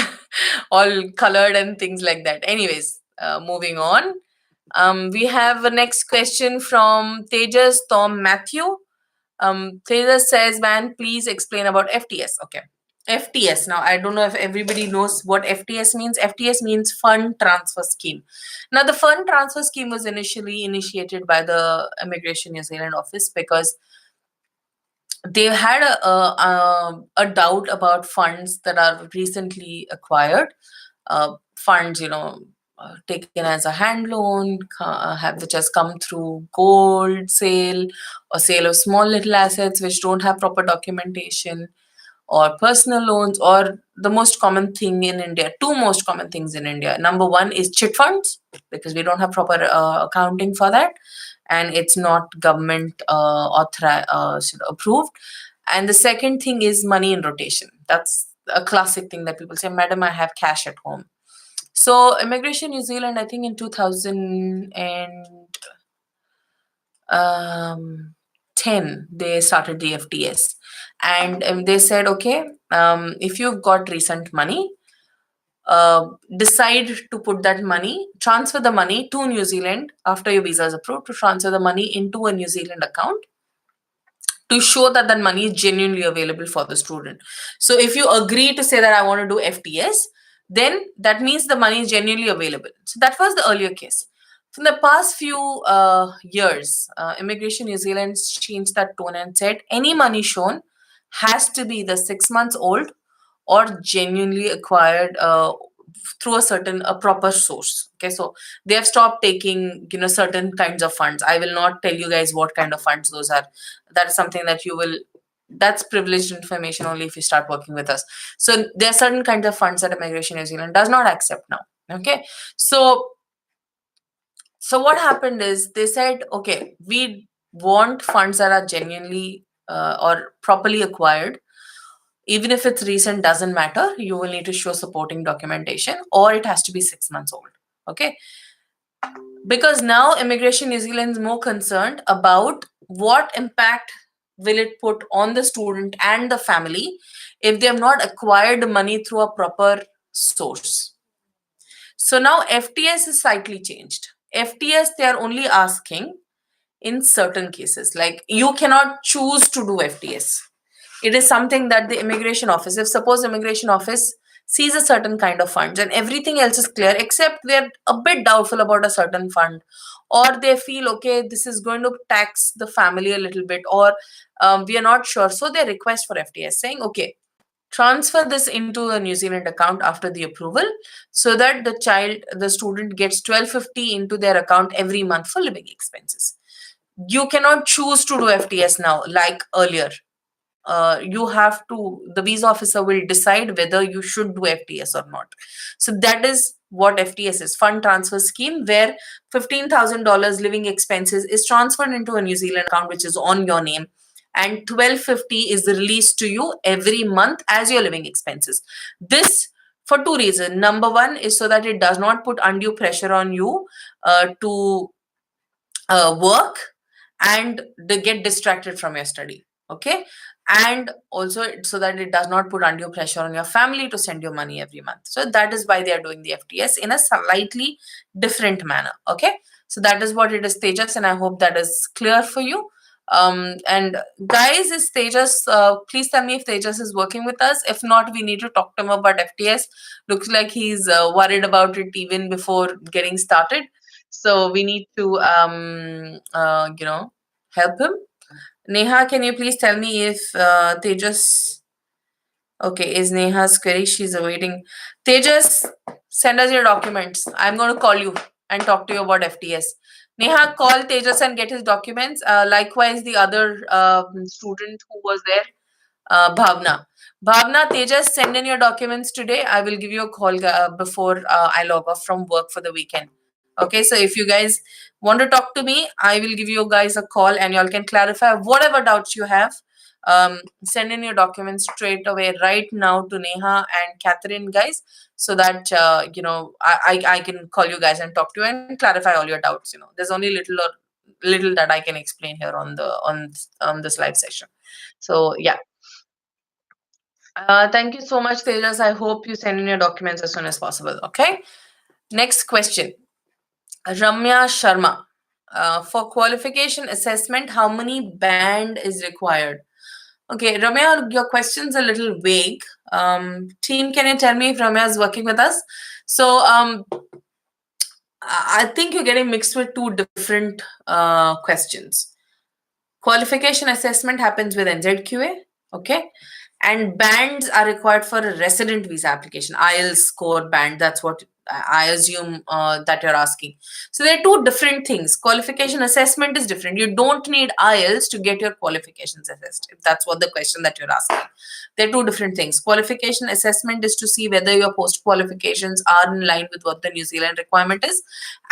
Speaker 1: all colored and things like that. Anyways, moving on. We have a next question from Tejas Tom Matthew. Tejas says, "Man, please explain about FTS." Okay. FTS. Now, I don't know if everybody knows what FTS means. FTS means Fund Transfer Scheme. Now, the Fund Transfer Scheme was initially initiated by the Immigration New Zealand office because they had a doubt about funds that are recently acquired, funds taken as a hand loan, which has come through gold sale or sale of small little assets which don't have proper documentation, or personal loans, or the most common thing in India, two most common things in India. Number one is chit funds, because we don't have proper accounting for that, and it's not government approved. And the second thing is money in rotation. That's a classic thing that people say, "Madam, I have cash at home." So Immigration New Zealand, I think in 2010, they started the FTS, and they said, okay, if you've got recent money, decide to put that money, transfer the money to New Zealand after your visa is approved, to transfer the money into a New Zealand account to show that that money is genuinely available for the student. So if you agree to say that I want to do FTS, then that means the money is genuinely available. So that was the earlier case. From the past few years, Immigration New Zealand changed that tone and said any money shown has to be either 6 months old or genuinely acquired through a proper source. Okay, so they have stopped taking certain kinds of funds. I will not tell you guys what kind of funds those are. That is something that you will, that's privileged information only if you start working with us. So there are certain kinds of funds that Immigration New Zealand does not accept now. Okay, so what happened is they said, okay, we want funds that are genuinely or properly acquired. Even if it's recent, doesn't matter. You will need to show supporting documentation, or it has to be 6 months old. Okay. Because now Immigration New Zealand is more concerned about what impact will it put on the student and the family if they have not acquired money through a proper source. So now FTS is slightly changed. FTS, they are only asking in certain cases, like you cannot choose to do FTS. It is something that the immigration office, if suppose immigration office sees a certain kind of funds and everything else is clear except they're a bit doubtful about a certain fund, or they feel, okay, this is going to tax the family a little bit, or we are not sure, so they request for FTS saying, okay, transfer this into a New Zealand account after the approval, so that the student gets 1250 into their account every month for living expenses. You cannot choose to do FTS now like earlier. You have to, the visa officer will decide whether you should do FTS or not. So that is what FTS is, fund transfer scheme, where $15,000 living expenses is transferred into a New Zealand account which is on your name, and 1250 is released to you every month as your living expenses. This for two reasons. Number one is so that it does not put undue pressure on you to work and they get distracted from your study. Okay, and also so that it does not put undue pressure on your family to send you money every month. So that is why they are doing the FTS in a slightly different manner. Okay, So that is what it is, Tejas, and I hope that is clear for you. And guys, is Tejas, please tell me if Tejas is working with us. If not, we need to talk to him about FTS. Looks like he's worried about it even before getting started. So we need to, help him. Neha, can you please tell me if Tejas, okay, is Neha's query? She's awaiting. Tejas, send us your documents. I'm going to call you and talk to you about FTS. Neha, call Tejas and get his documents. Likewise, the other student who was there, Bhavna. Bhavna, Tejas, send in your documents today. I will give you a call before I log off from work for the weekend. Okay, so if you guys want to talk to me, I will give you guys a call and y'all can clarify whatever doubts you have. Send in your documents straight away right now to Neha and Catherine, guys, so that I can call you guys and talk to you and clarify all your doubts. There's only little that I can explain here on this live session. So yeah. Thank you so much, Tejas. I hope you send in your documents as soon as possible. Okay. Next question. Ramya Sharma. For qualification assessment, how many band is required? Okay, Ramya, your question's a little vague. Team, can you tell me if Ramya is working with us? So, I think you're getting mixed with two different questions. Qualification assessment happens with NZQA, okay? And bands are required for a resident visa application. IELTS score band, that's what I assume that you're asking. So there are two different things. Qualification assessment is different. You don't need IELTS to get your qualifications assessed, if that's what the question that you're asking. They're two different things. Qualification assessment is to see whether your post qualifications are in line with what the New Zealand requirement is.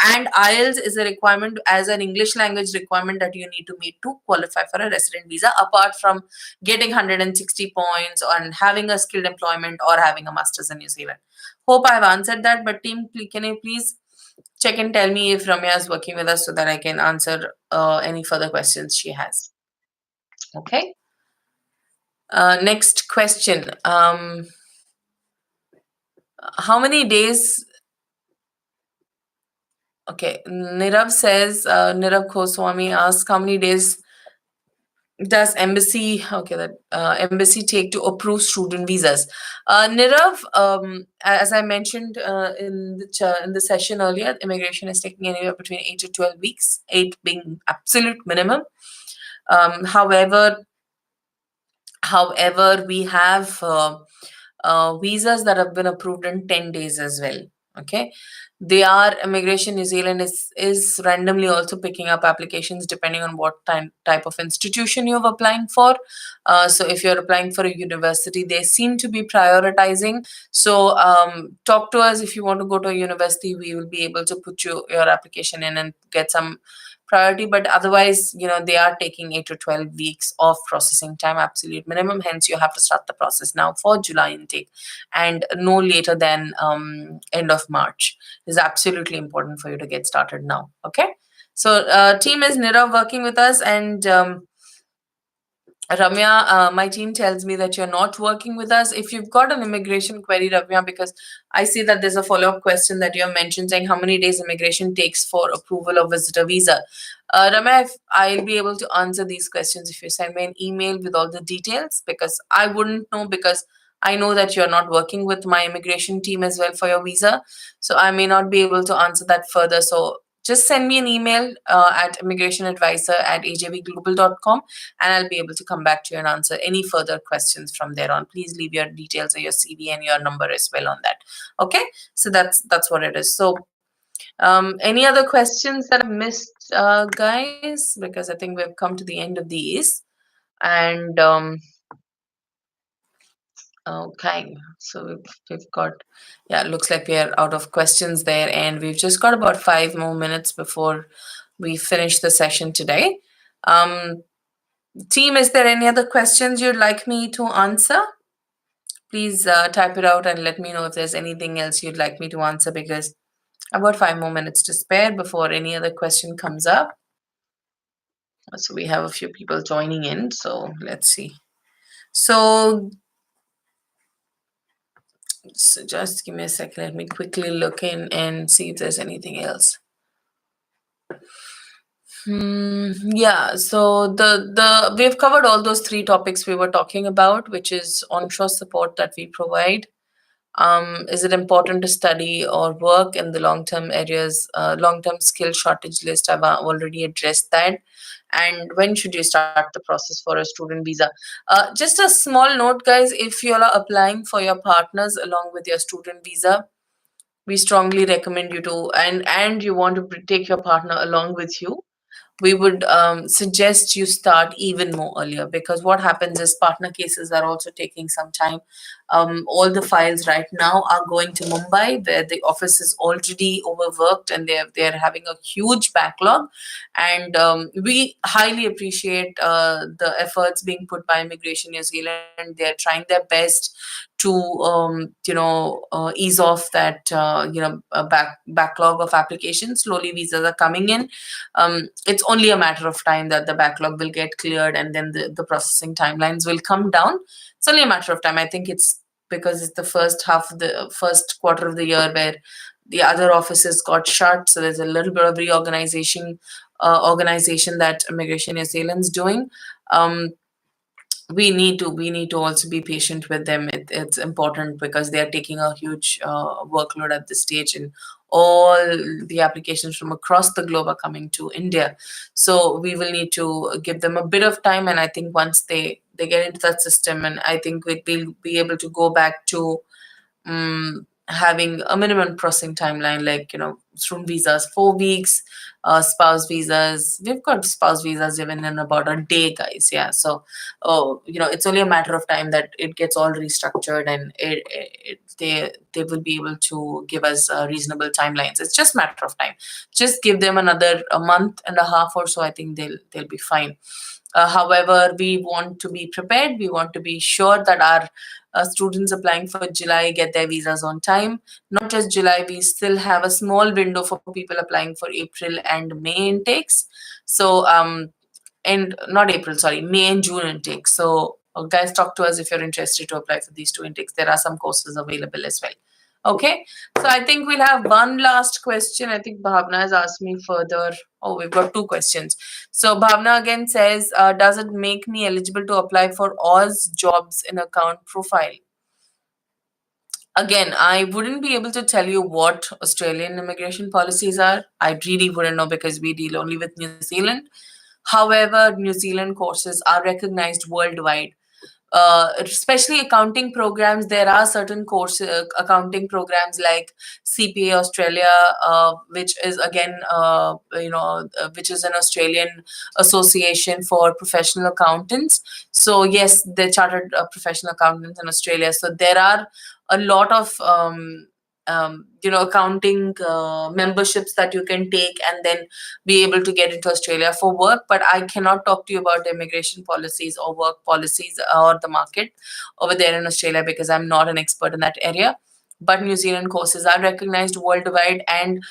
Speaker 1: And IELTS is a requirement as an English language requirement that you need to meet to qualify for a resident visa, apart from getting 160 points and having a skilled employment or having a master's in New Zealand. Hope I've answered that, but team, can you please check and tell me if Ramya is working with us so that I can answer any further questions she has. Okay. Next question. How many days? Okay, Nirav says, Nirav Goswami asks, how many days does embassy, okay, that embassy take to approve student visas? Nirav, as I mentioned in the session earlier, immigration is taking anywhere between 8 to 12 weeks, 8 being absolute minimum. However, we have visas that have been approved in 10 days as well. Okay. They are Immigration New Zealand is randomly also picking up applications depending on what type of institution you're applying for. So if you're applying for a university, they seem to be prioritizing. So talk to us if you want to go to a university. We will be able to put your application in and get some priority, but otherwise, they are taking 8 to 12 weeks of processing time, absolute minimum. Hence, you have to start the process now for July intake and no later than end of March. It is absolutely important for you to get started now. Okay. So team is Nirav working with us, and Ramya, my team tells me that you're not working with us. If you've got an immigration query, Ramya, because I see that there's a follow-up question that you have mentioned saying how many days immigration takes for approval of visitor visa. Ramya, if I'll be able to answer these questions if you send me an email with all the details, because I wouldn't know, because I know that you're not working with my immigration team as well for your visa. So I may not be able to answer that further. So just send me an email at immigrationadvisor@ajvglobal.com, and I'll be able to come back to you and answer any further questions from there on. Please leave your details or your CV and your number as well on that. Okay, so that's what it is. So any other questions that I've missed, guys? Because I think we've come to the end of these. And okay, so we've got, yeah, looks like we are out of questions there, and we've just got about 5 more minutes before we finish the session today. Team, is there any other questions you'd like me to answer? Please type it out and let me know if there's anything else you'd like me to answer, because I've got 5 more minutes to spare before any other question comes up. So we have a few people joining in, so let's see. So just give me a second. Let me quickly look in and see if there's anything else. Yeah, so the we've covered all those three topics we were talking about, which is onshore support that we provide. Is it important to study or work in the long-term areas, long-term skill shortage list? I've already addressed that. And when should you start the process for a student visa? Just a small note, guys, if you are applying for your partners along with your student visa, we strongly recommend you to, and you want to take your partner along with you, we would suggest you start even more earlier, because what happens is partner cases are also taking some time. All the files right now are going to Mumbai, where the office is already overworked and they're having a huge backlog. And we highly appreciate the efforts being put by Immigration New Zealand. They're trying their best to ease off that backlog of applications. Slowly visas are coming in. It's only a matter of time that the backlog will get cleared, and then the processing timelines will come down. It's only a matter of time. I think it's because it's the first half of the first quarter of the year where the other offices got shut, so there's a little bit of organization that Immigration New Zealand's doing. um, we need to also be patient with them. It's important because they are taking a huge workload at this stage, and all the applications from across the globe are coming to India. So we will need to give them a bit of time, and I think once they get into that system, and I think we'll be able to go back to having a minimum processing timeline, like student visas 4 weeks, spouse visas, we've got spouse visas even in about a day, guys. Yeah, so it's only a matter of time that it gets all restructured, and they will be able to give us reasonable timelines. It's just a matter of time. Just give them another a month and a half or so. I think they'll be fine. However, we want to be prepared. We want to be sure that our students applying for July get their visas on time. Not just July, we still have a small window for people applying for April and May intakes. So, and not April, sorry, May and June intakes. So, guys, talk to us if you're interested to apply for these two intakes. There are some courses available as well. Okay, so I think we'll have one last question. I think Bhavna has asked me further. Oh, we've got two questions. So Bhavna again says, does it make me eligible to apply for Oz jobs in account profile? Again, I wouldn't be able to tell you what Australian immigration policies are. I really wouldn't know because we deal only with New Zealand. However, New Zealand courses are recognized worldwide, especially accounting programs. There are certain course accounting programs like CPA Australia, which is again, which is an Australian association for professional accountants. So yes, they're chartered professional accountants in Australia. So there are a lot of accounting memberships that you can take and then be able to get into Australia for work. But I cannot talk to you about immigration policies or work policies or the market over there in Australia because I'm not an expert in that area. But New Zealand courses are recognized worldwide, and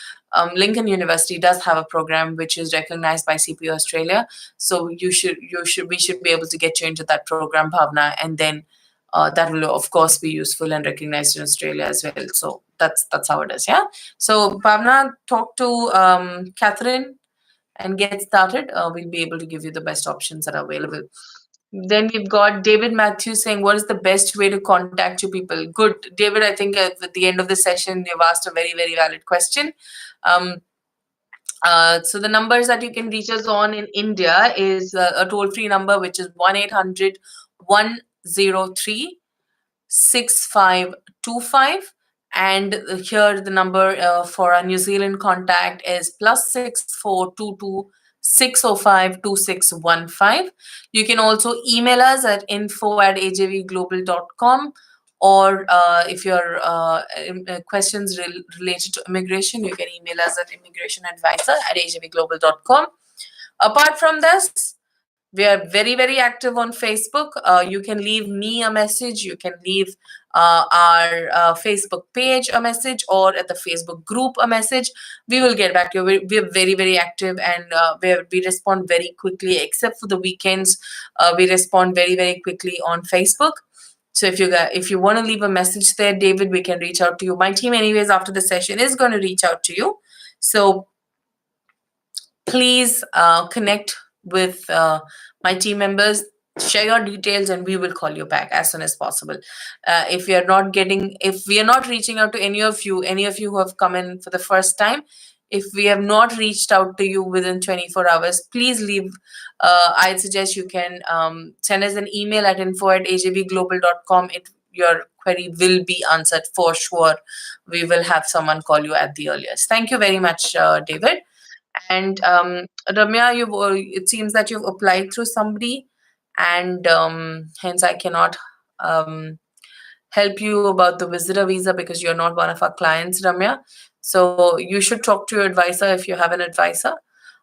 Speaker 1: Lincoln University does have a program which is recognized by CPO Australia. So we should be able to get you into that program, Bhavna, and then that will of course be useful and recognized in Australia as well. So that's how it is. Yeah. So Bhavna, talk to Catherine and get started. We'll be able to give you the best options that are available. Then we've got David Matthews saying, what is the best way to contact you people? Good. David, I think at the end of the session, you've asked a very, very valid question. Um, so the numbers that you can reach us on in India is a toll-free number, which is 1-800 103 6525. And here the number for our New Zealand contact is +6422 605 2615. You can also email us at info@ajvglobal.com, or if your questions related to immigration, you can email us at immigrationadvisor@ajvglobal.com. Apart from this, we are very, very active on Facebook. You can leave me a message. You can leave our Facebook page a message, or at the Facebook group a message. We will get back to you. We're very, very active, and we respond very quickly, except for the weekends. We respond very, very quickly on Facebook. So if you want to leave a message there, David, we can reach out to you. My team, anyways, after the session is going to reach out to you. So please connect with my team members, share your details, and we will call you back as soon as possible. If we are not reaching out to any of you who have come in for the first time, if we have not reached out to you within 24 hours, please leave. I'd suggest you can send us an email at info@ajvglobal.com. Your query will be answered for sure. We will have someone call you at the earliest. Thank you very much, David. And Ramya, it seems that you've applied through somebody, and hence I cannot um, help you about the visitor visa because you're not one of our clients, Ramya. So you should talk to your advisor if you have an advisor.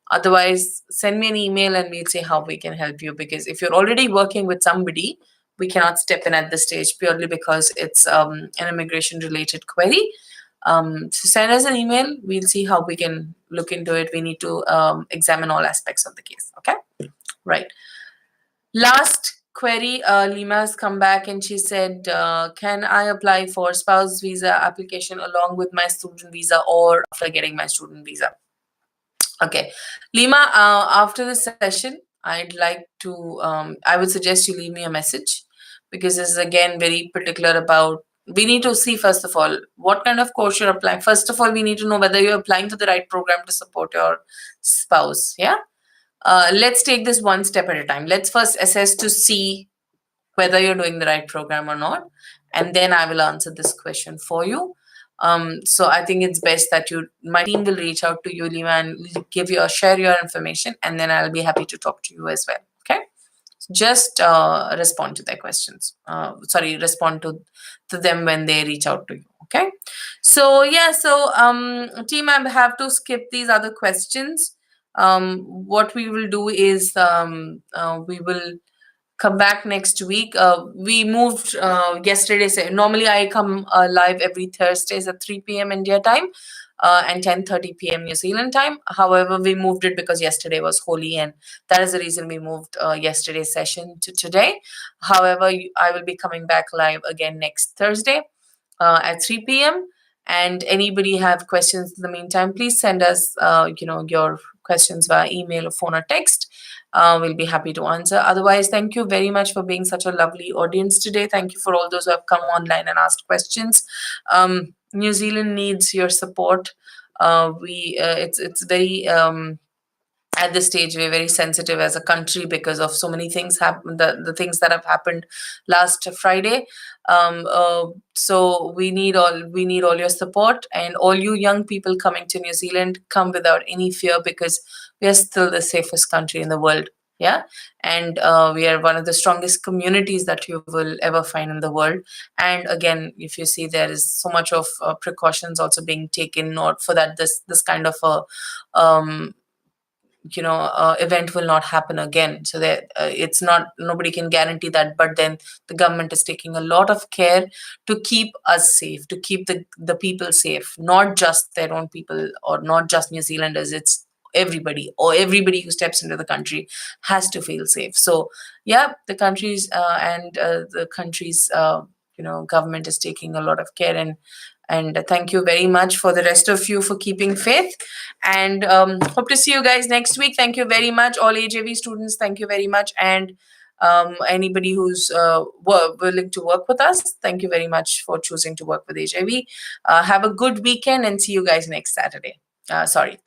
Speaker 1: Otherwise, send me an email and we'll see how we can help you. Because if you're already working with somebody, we cannot step in at this stage purely because it's an immigration related query. So send us an email. We'll see how we can look into it. We need to examine all aspects of the case. Okay, right. Last query, Lima has come back and she said, can I apply for spouse visa application along with my student visa or after getting my student visa? Okay, Lima, after the session, I would suggest you leave me a message because this is again very particular about. We need to see, first of all, what kind of course you're applying. First of all, we need to know whether you're applying to the right program to support your spouse. Yeah. Let's take this one step at a time. Let's first assess to see whether you're doing the right program or not, and then I will answer this question for you. So I think it's best that my team will reach out to you, Lima, and share your information, and then I'll be happy to talk to you as well. Okay, just respond to their questions. Respond to them when they reach out to you. Okay, so yeah, so team, I have to skip these other questions. What we will do is we will come back next week. We moved yesterday. Normally, I come live every Thursdays at 3 p.m. India time and 10:30 p.m. New Zealand time. However, we moved it because yesterday was Holi, and that is the reason we moved yesterday's session to today. However, I will be coming back live again next Thursday at 3 p.m. And anybody have questions in the meantime, please send us, your questions via email or phone or text. We'll be happy to answer. Otherwise, thank you very much for being such a lovely audience today. Thank you for all those who have come online and asked questions. New Zealand needs your support. It's very at this stage we're very sensitive as a country because of so many things the things that have happened last Friday. So we need all your support, and all you young people coming to New Zealand, come without any fear because we are still the safest country in the world. Yeah, and we are one of the strongest communities that you will ever find in the world. And again, if you see, there is so much of precautions also being taken, not for that this kind of a event will not happen again. So that it's not, nobody can guarantee that, but then the government is taking a lot of care to keep us safe, to keep the people safe, not just their own people or not just New Zealanders. It's everybody, or everybody who steps into the country has to feel safe. So yeah, the countries the country's government is taking a lot of care, and thank you very much for the rest of you for keeping faith. And hope to see you guys next week. Thank you very much, all AJV students. Thank you very much. And anybody who's willing to work with us, thank you very much for choosing to work with AJV. Have a good weekend and see you guys next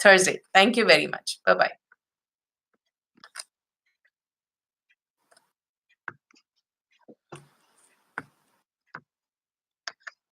Speaker 1: Thursday. Thank you very much. Bye bye.